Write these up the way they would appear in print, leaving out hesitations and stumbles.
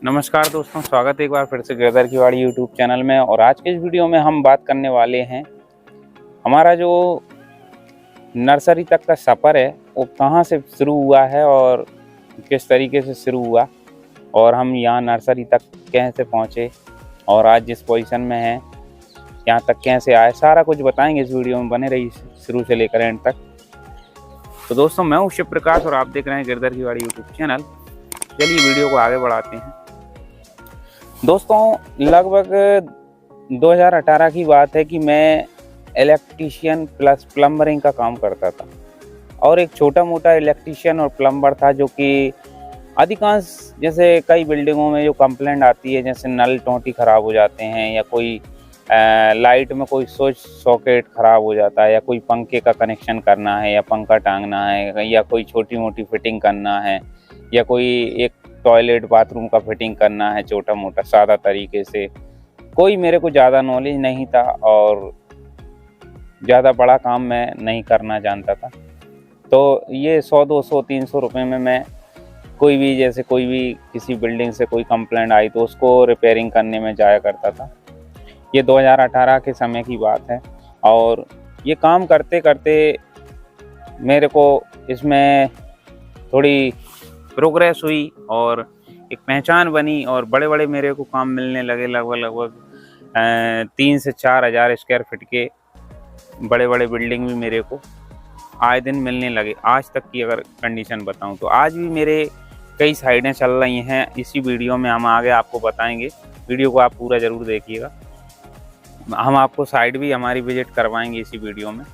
नमस्कार दोस्तों, स्वागत है एक बार फिर से गिरधर की वाड़ी यूट्यूब चैनल में। और आज के इस वीडियो में हम बात करने वाले हैं हमारा जो नर्सरी तक का सफ़र है वो कहाँ से शुरू हुआ है और किस तरीके से शुरू हुआ, और हम यहाँ नर्सरी तक कैसे पहुँचे और आज जिस पोजीशन में हैं यहाँ तक कैसे आए, सारा कुछ बताएंगे इस वीडियो में। बने रही शुरू से लेकर एंड तक। तो दोस्तों, मैं हूँ शिव प्रकाश और आप देख रहे हैं गिरधर की वाड़ी यूट्यूब चैनल। चलिए वीडियो को आगे बढ़ाते हैं। दोस्तों, लगभग 2018 की बात है कि मैं इलेक्ट्रीशियन प्लस प्लम्बरिंग का काम करता था, और एक छोटा मोटा इलेक्ट्रीशियन और प्लम्बर था जो कि अधिकांश जैसे कई बिल्डिंगों में जो कंप्लेंट आती है, जैसे नल टोंटी ख़राब हो जाते हैं या कोई लाइट में कोई स्विच सॉकेट ख़राब हो जाता है, या कोई पंखे का कनेक्शन करना है या पंखा टांगना है, या कोई छोटी मोटी फिटिंग करना है, या कोई एक टॉयलेट बाथरूम का फिटिंग करना है छोटा मोटा सादा तरीके से। कोई मेरे को ज़्यादा नॉलेज नहीं था और ज़्यादा बड़ा काम मैं नहीं करना जानता था। तो ये 100, 200, 300 रुपये में मैं कोई भी किसी बिल्डिंग से कोई कंप्लेंट आई तो उसको रिपेयरिंग करने में जाया करता था। ये 2018 के समय की बात है, और ये काम करते करते मेरे को इसमें थोड़ी प्रोग्रेस हुई और एक पहचान बनी, और बड़े बड़े मेरे को काम मिलने लगे। लगभग 3 से 4 हज़ार स्क्वायर फीट के बड़े बड़े बिल्डिंग भी मेरे को आए दिन मिलने लगे। आज तक की अगर कंडीशन बताऊं तो आज भी मेरे कई साइडें चल रही हैं। इसी वीडियो में हम आगे आपको बताएंगे, वीडियो को आप पूरा ज़रूर देखिएगा। हम आपको साइड भी हमारी विजिट करवाएंगे इसी वीडियो में।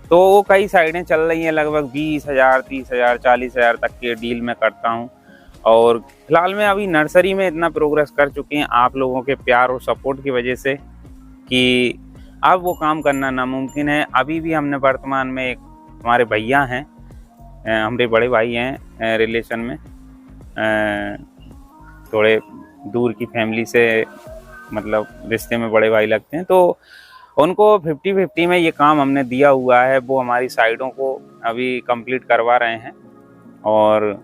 तो वो कई साइडें चल रही हैं, लगभग 20,000, 30,000, 40,000 तक के डील में करता हूं। और फिलहाल में अभी नर्सरी में इतना प्रोग्रेस कर चुके हैं आप लोगों के प्यार और सपोर्ट की वजह से कि अब वो काम करना नामुमकिन है। अभी भी हमने वर्तमान में एक हमारे भैया हैं, हमारे बड़े भाई हैं रिलेशन में, थोड़े दूर की फैमिली से, मतलब रिश्ते में बड़े भाई लगते हैं। तो उनको 50-50 में ये काम हमने दिया हुआ है। वो हमारी साइडों को अभी कंप्लीट करवा रहे हैं और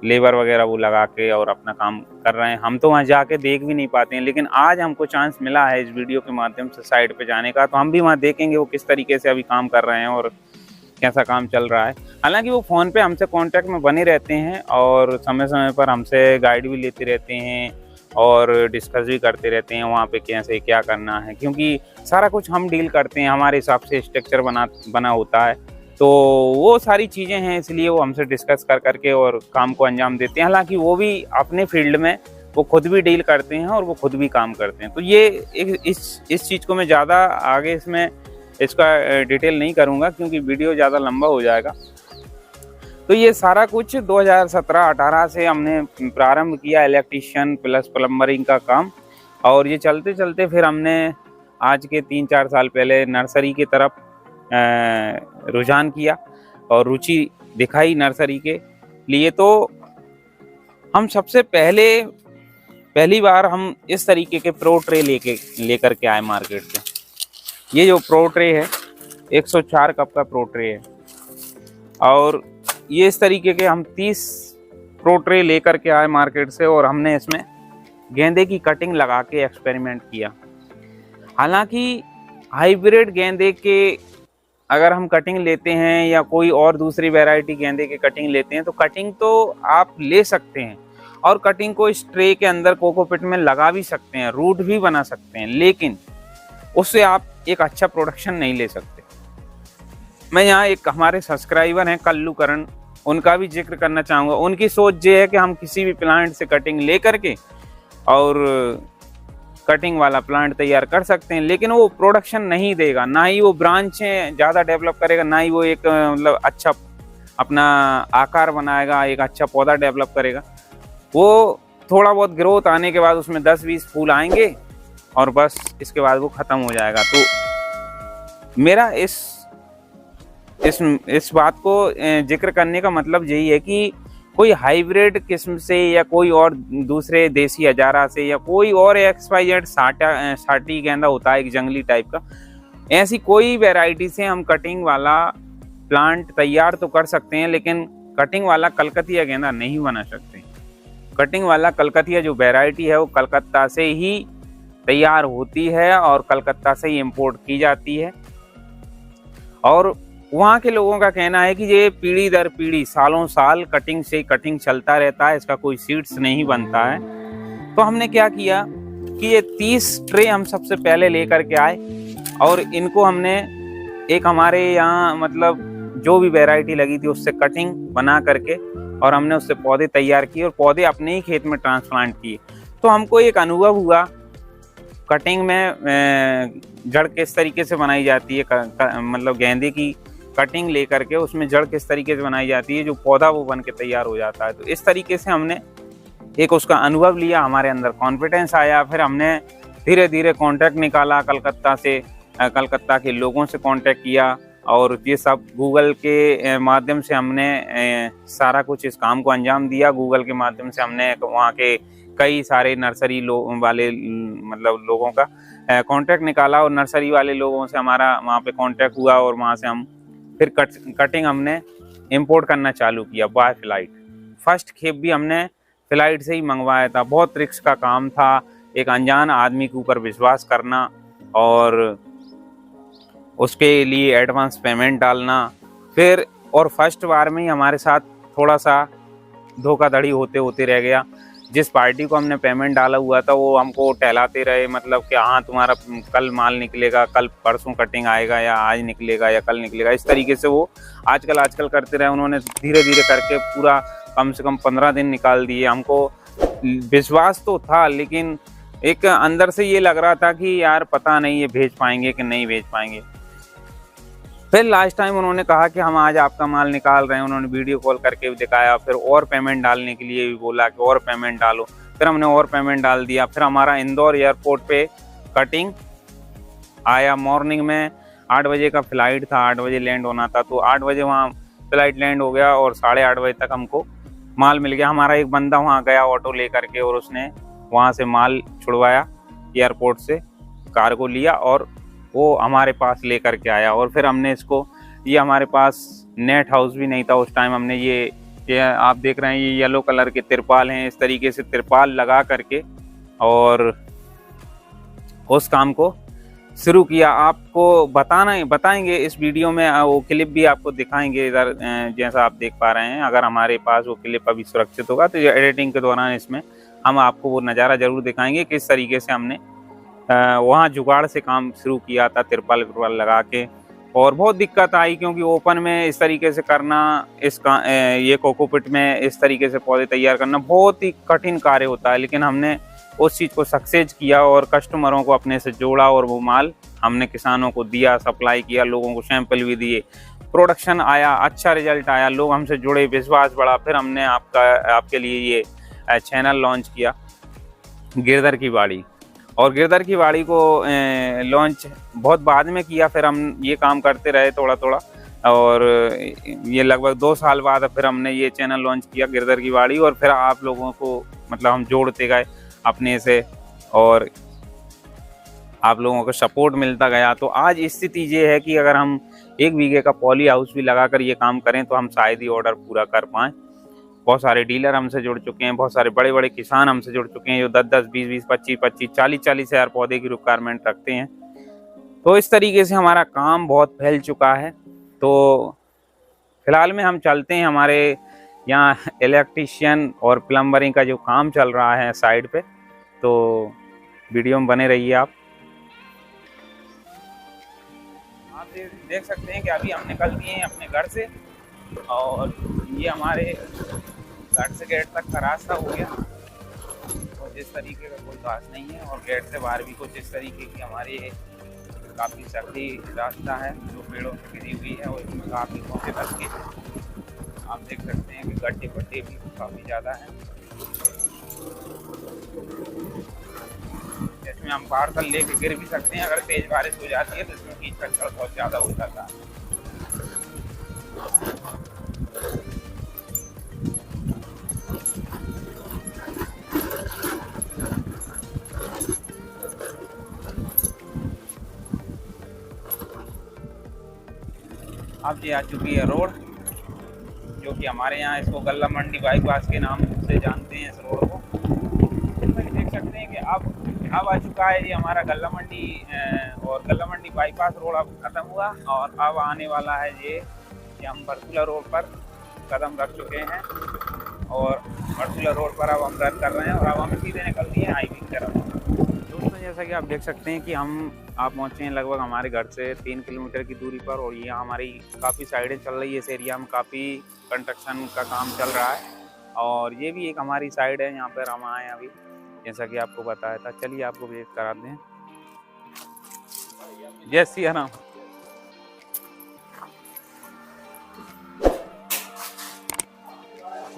लेबर वगैरह वो लगा के और अपना काम कर रहे हैं। हम तो वहाँ जाके देख भी नहीं पाते हैं, लेकिन आज हमको चांस मिला है इस वीडियो के माध्यम से साइड पे जाने का, तो हम भी वहाँ देखेंगे वो किस तरीके से अभी काम कर रहे हैं और कैसा काम चल रहा है। हालांकि वो फ़ोन पे हमसे कांटेक्ट में बने रहते हैं और समय समय पर हमसे गाइड भी लेते रहते हैं और डिस्कस भी करते रहते हैं वहाँ पे कैसे क्या करना है, क्योंकि सारा कुछ हम डील करते हैं, हमारे हिसाब से स्ट्रक्चर बना होता है। तो वो सारी चीज़ें हैं, इसलिए वो हमसे डिस्कस कर करके और काम को अंजाम देते हैं। हालांकि वो भी अपने फील्ड में वो खुद भी डील करते हैं और वो खुद भी काम करते हैं। तो ये इस चीज़ को मैं ज़्यादा आगे इसका डिटेल नहीं करूँगा क्योंकि वीडियो ज़्यादा लंबा हो जाएगा। तो ये सारा कुछ 2017-18 से हमने प्रारंभ किया इलेक्ट्रीशियन प्लस प्लम्बरिंग का काम, और ये चलते चलते फिर हमने आज के 3-4 साल पहले नर्सरी की तरफ रुझान किया और रुचि दिखाई नर्सरी के लिए। तो हम सबसे पहली बार हम इस तरीके के प्रो ट्रे लेकर के आए मार्केट से। ये जो प्रो ट्रे है 104 कप का प्रो ट्रे है, और ये इस तरीके के हम 30 प्रो ट्रे लेकर के आए मार्केट से, और हमने इसमें गेंदे की कटिंग लगा के एक्सपेरिमेंट किया। हालांकि हाइब्रिड गेंदे के अगर हम कटिंग लेते हैं या कोई और दूसरी वैरायटी गेंदे के कटिंग लेते हैं तो कटिंग तो आप ले सकते हैं और कटिंग को इस ट्रे के अंदर कोकोपिट में लगा भी सकते हैं, रूट भी बना सकते हैं, लेकिन उससे आप एक अच्छा प्रोडक्शन नहीं ले सकते। मैं यहाँ एक हमारे सब्सक्राइबर हैं कल्लू करण, उनका भी जिक्र करना चाहूँगा। उनकी सोच ये है कि हम किसी भी प्लांट से कटिंग ले करके और कटिंग वाला प्लांट तैयार कर सकते हैं, लेकिन वो प्रोडक्शन नहीं देगा, ना ही वो ब्रांचें ज़्यादा डेवलप करेगा, ना ही वो एक मतलब अच्छा अपना आकार बनाएगा, एक अच्छा पौधा डेवलप करेगा। वो थोड़ा बहुत ग्रोथ आने के बाद उसमें 10-20 फूल आएंगे और बस इसके बाद वो ख़त्म हो जाएगा। तो मेरा इस बात को जिक्र करने का मतलब यही है कि कोई हाइब्रिड किस्म से या कोई और दूसरे देसी हजारा से या कोई और XYZ साटी गेंदा होता है एक जंगली टाइप का, ऐसी कोई वैरायटी से हम कटिंग वाला प्लांट तैयार तो कर सकते हैं, लेकिन कटिंग वाला कलकतिया गेंदा नहीं बना सकते। कटिंग वाला कलकतिया जो वैरायटी है वो कलकत्ता से ही तैयार होती है और कलकत्ता से ही इंपोर्ट की जाती है। और वहाँ के लोगों का कहना है कि ये पीढ़ी दर पीढ़ी सालों साल कटिंग से कटिंग चलता रहता है, इसका कोई सीड्स नहीं बनता है। तो हमने क्या किया कि ये 30 ट्रे हम सबसे पहले लेकर के आए और इनको हमने एक हमारे यहाँ मतलब जो भी वैरायटी लगी थी उससे कटिंग बना करके और हमने उससे पौधे तैयार किए और पौधे अपने ही खेत में ट्रांसप्लांट किए। तो हमको एक अनुभव हुआ कटिंग में जड़ किस तरीके से बनाई जाती है, मतलब गेंदे की कटिंग लेकर के उसमें जड़ किस तरीके से बनाई जाती है, जो पौधा वो बन के तैयार हो जाता है। तो इस तरीके से हमने एक उसका अनुभव लिया, हमारे अंदर कॉन्फिडेंस आया। फिर हमने धीरे धीरे कांटेक्ट निकाला कलकत्ता से, कलकत्ता के लोगों से कांटेक्ट किया और ये सब गूगल के माध्यम से हमने सारा कुछ इस काम को अंजाम दिया। गूगल के माध्यम से हमने वहाँ के कई सारे नर्सरी वाले मतलब लोगों का कांटेक्ट निकाला और नर्सरी वाले लोगों से हमारा वहाँ पे कांटेक्ट हुआ और वहाँ से हम फिर कटिंग हमने इंपोर्ट करना चालू किया बाय फ्लाइट। फर्स्ट खेप भी हमने फ्लाइट से ही मंगवाया था। बहुत रिस्क का काम था, एक अनजान आदमी के ऊपर विश्वास करना और उसके लिए एडवांस पेमेंट डालना। फिर और फर्स्ट बार में ही हमारे साथ थोड़ा सा धोखाधड़ी होते होते रह गया। जिस पार्टी को हमने पेमेंट डाला हुआ था वो हमको टहलाते रहे, मतलब कि हाँ तुम्हारा कल माल निकलेगा, कल परसों कटिंग आएगा, या आज निकलेगा या कल निकलेगा। इस तरीके से वो आजकल करते रहे। उन्होंने धीरे धीरे करके पूरा कम से कम 15 दिन निकाल दिए। हमको विश्वास तो था लेकिन एक अंदर से ये लग रहा था कि यार पता नहीं ये भेज पाएंगे कि नहीं भेज पाएंगे। फिर लास्ट टाइम उन्होंने कहा कि हम आज आपका माल निकाल रहे हैं, उन्होंने वीडियो कॉल करके भी दिखाया। फिर और पेमेंट डालने के लिए भी बोला कि और पेमेंट डालो। फिर हमने और पेमेंट डाल दिया। फिर हमारा इंदौर एयरपोर्ट पे कटिंग आया। मॉर्निंग में 8 बजे का फ्लाइट था, 8 बजे लैंड होना था। तो 8 बजे वहाँ फ्लाइट लैंड हो गया और 8:30 बजे तक हमको माल मिल गया। हमारा एक बंदा वहाँ गया ऑटो ले करके और उसने वहाँ से माल छुड़वाया एयरपोर्ट से, कार्गो लिया और वो हमारे पास लेकर के आया। और फिर हमने इसको, ये हमारे पास नेट हाउस भी नहीं था उस टाइम, हमने ये आप देख रहे हैं ये येलो कलर के तिरपाल हैं, इस तरीके से तिरपाल लगा करके और उस काम को शुरू किया। आपको बताएंगे इस वीडियो में, वो क्लिप भी आपको दिखाएंगे इधर जैसा आप देख पा रहे हैं। अगर हमारे पास वो क्लिप अभी सुरक्षित होगा तो एडिटिंग के दौरान इसमें हम आपको वो नज़ारा जरूर दिखाएंगे किस तरीके से हमने वहाँ जुगाड़ से काम शुरू किया था, तिरपाल लगा के। और बहुत दिक्कत आई क्योंकि ओपन में इस तरीके से करना, ये कोकोपीट में इस तरीके से पौधे तैयार करना बहुत ही कठिन कार्य होता है। लेकिन हमने उस चीज़ को सक्सेस किया और कस्टमरों को अपने से जोड़ा और वो माल हमने किसानों को दिया, सप्लाई किया, लोगों को सैंपल भी दिए, प्रोडक्शन आया, अच्छा रिजल्ट आया, लोग हमसे जुड़े, विश्वास बढ़ा। फिर हमने आपके लिए ये चैनल लॉन्च किया गिरधर की बाड़ी। और गिरधर की बाड़ी को लॉन्च बहुत बाद में किया। फिर हम ये काम करते रहे थोड़ा थोड़ा और ये लगभग 2 साल बाद फिर हमने ये चैनल लॉन्च किया गिरधर की बाड़ी। और फिर आप लोगों को मतलब हम जोड़ते गए अपने से और आप लोगों को सपोर्ट मिलता गया। तो आज स्थिति ये है कि अगर हम 1 बीघे का पॉली हाउस भी लगाकर ये काम करें तो हम शायद ही ऑर्डर पूरा कर पाएँ। बहुत सारे डीलर हमसे जुड़ चुके हैं, बहुत सारे बड़े बड़े किसान हमसे जुड़ चुके हैं जो 10-10, 20-20, 25-25, 40-40 हज़ार पौधे की रिक्वायरमेंट रखते हैं। तो इस तरीके से हमारा काम बहुत फैल चुका है। तो फिलहाल में हम चलते हैं, हमारे यहाँ इलेक्ट्रीशियन और प्लम्बरिंग का जो काम चल रहा है साइड पे, तो वीडियो में बने रहिए। आप देख सकते हैं कि अभी हम निकल दिए हैं अपने घर से और ये हमारे घर से गेट तक का रास्ता हो गया और जिस तरीके का कोई घास नहीं है और गेट से बाहर भी कुछ इस तरीके की हमारी काफ़ी सकरी रास्ता है जो पेड़ों से घिरी हुई है और इसमें काफ़ी पौधे लग के आप देख सकते हैं कि गड्ढे वड्ढे भी काफ़ी ज़्यादा हैं। इसमें हम पार्सल लेके गिर भी सकते हैं, अगर तेज़ बारिश हो जाती है तो इसमें कीचड़ कचड़ बहुत ज़्यादा हो जाता है। अब ये आ चुकी है रोड, जो कि हमारे यहाँ इसको गल्ला मंडी बाईपास के नाम से जानते हैं इस रोड को। अब आ चुका है ये हमारा गल्ला मंडी और गल्ला मंडी बाईपास रोड अब खत्म हुआ और अब आने वाला है ये हम बरसुला रोड पर कदम रख चुके हैं और बरसुला रोड पर अब हम रन कर रहे हैं और अब हम सीधे निकल दिए हाईवे की तरफ। दोस्तों जैसा कि आप देख सकते हैं कि आप पहुँचे हैं लगभग हमारे घर से 3 किलोमीटर की दूरी पर और यहाँ हमारी काफ़ी साइडें चल रही है। इस एरिया में काफ़ी कंस्ट्रक्शन का काम चल रहा है और ये भी एक हमारी साइड है, यहाँ पर हम आए अभी जैसा कि आपको बताया था। चलिए आपको विजिट कराते हैं। जय सिया राम।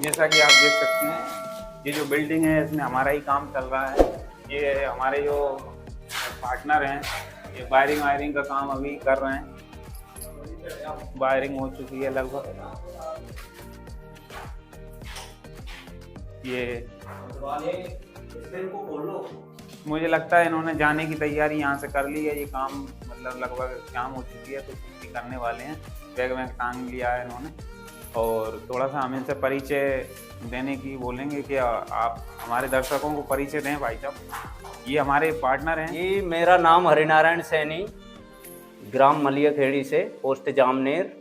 जैसा कि आप देख सकते हैं ये जो बिल्डिंग है इसमें हमारा ही काम चल रहा है। ये हमारे जो पार्टनर हैं ये वायरिंग का काम अभी कर रहे हैं। वायरिंग हो चुकी है लगभग। ये मुझे लगता है इन्होंने जाने की तैयारी यहाँ से कर ली है। ये काम मतलब लगभग शाम हो चुकी है तो छुट्टी करने वाले हैं। बैग में टांग लिया है इन्होंने और थोड़ा सा हम इनसे परिचय देने की बोलेंगे कि आप हमारे दर्शकों को परिचय दें। भाई साहब ये हमारे पार्टनर हैं। जी मेरा नाम हरिनारायण सैनी, ग्राम मलिया खेड़ी से, पोस्ट जामनेर,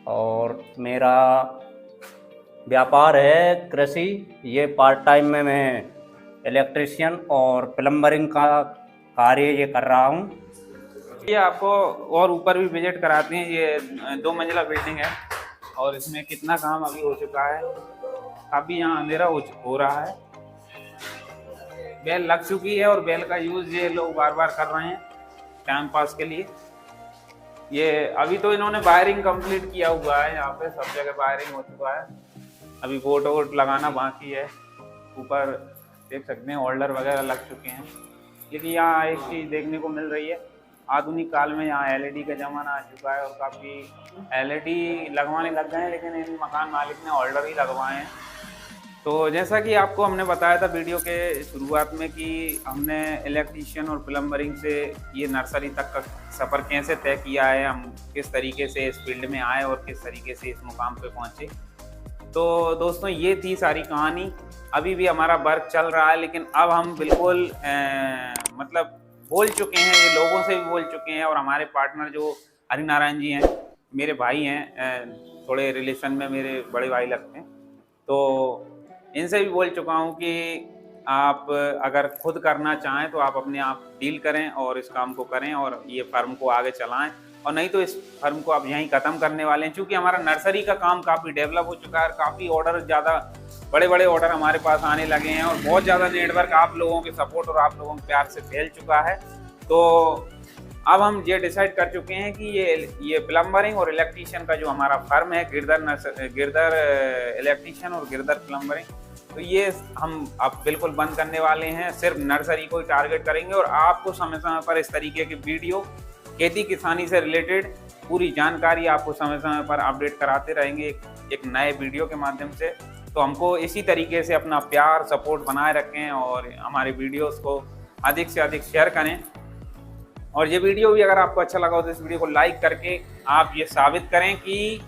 और मेरा व्यापार है कृषि। ये पार्ट टाइम में मैं इलेक्ट्रिशियन और प्लम्बरिंग का कार्य ये कर रहा हूँ। ये आपको और ऊपर भी विजिट कराते हैं। ये 2 मंजिला बिल्डिंग है और इसमें कितना काम अभी हो चुका है। काफ़ी यहाँ अंधेरा हो रहा है। बेल लग चुकी है और बेल का यूज़ ये लोग बार बार कर रहे हैं टाइम पास के लिए। ये अभी तो इन्होंने वायरिंग कंप्लीट किया हुआ है। यहाँ पे सब जगह वायरिंग हो चुका है। अभी बोर्ड वोट लगाना बाकी है। ऊपर देख सकते हैं होल्डर वगैरह लग चुके हैं। लेकिन यहाँ एक चीज़ देखने को मिल रही है, आधुनिक काल में यहाँ एलईडी का ज़माना आ चुका है और काफ़ी एलईडी लगवाने लग गए हैं, लेकिन इन मकान मालिक ने होल्डर ही लगवाए हैं। तो जैसा कि आपको हमने बताया था वीडियो के शुरुआत में कि हमने इलेक्ट्रीशियन और प्लम्बरिंग से ये नर्सरी तक का सफ़र कैसे तय किया है, हम किस तरीके से इस फील्ड में आए और किस तरीके से इस मुकाम पे पहुँचे। तो दोस्तों ये थी सारी कहानी। अभी भी हमारा वर्क चल रहा है, लेकिन अब हम बिल्कुल मतलब बोल चुके हैं, ये लोगों से भी बोल चुके हैं और हमारे पार्टनर जो हरिनारायण जी हैं, मेरे भाई हैं, थोड़े रिलेशन में मेरे बड़े भाई लगते हैं, तो इनसे भी बोल चुका हूँ कि आप अगर खुद करना चाहें तो आप अपने आप डील करें और इस काम को करें और ये फर्म को आगे चलाएं, और नहीं तो इस फर्म को आप यहीं ख़त्म करने वाले हैं। क्योंकि हमारा नर्सरी का काम काफ़ी डेवलप हो चुका है, काफ़ी ऑर्डर, ज़्यादा बड़े बड़े ऑर्डर हमारे पास आने लगे हैं और बहुत ज़्यादा नेटवर्क आप लोगों के सपोर्ट और आप लोगों के प्यार से फैल चुका है। तो अब हम ये डिसाइड कर चुके हैं कि ये प्लम्बरिंग और इलेक्ट्रीशियन का जो हमारा फर्म है, गिरधर इलेक्ट्रीशियन और गिरधर प्लम्बरिंग, तो ये हम अब बिल्कुल बंद करने वाले हैं। सिर्फ नर्सरी को ही टारगेट करेंगे और आपको समय समय पर इस तरीके की वीडियो, खेती किसानी से रिलेटेड पूरी जानकारी आपको समय समय पर अपडेट कराते रहेंगे एक नए वीडियो के माध्यम से। तो हमको इसी तरीके से अपना प्यार सपोर्ट बनाए रखें और हमारे वीडियोस को अधिक से अधिक शेयर करें। और ये वीडियो भी अगर आपको अच्छा लगा हो तो इस वीडियो को लाइक करके आप ये साबित करें कि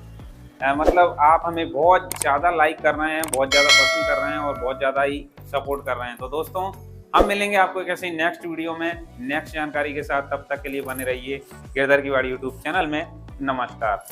मतलब आप हमें बहुत ज़्यादा लाइक कर रहे हैं, बहुत ज़्यादा पसंद कर रहे हैं और बहुत ज़्यादा ही सपोर्ट कर रहे हैं। तो दोस्तों हम मिलेंगे आपको एक ऐसे नेक्स्ट वीडियो में नेक्स्ट जानकारी के साथ। तब तक के लिए बने रहिए गिरधर की वाड़ी यूट्यूब चैनल में। नमस्कार।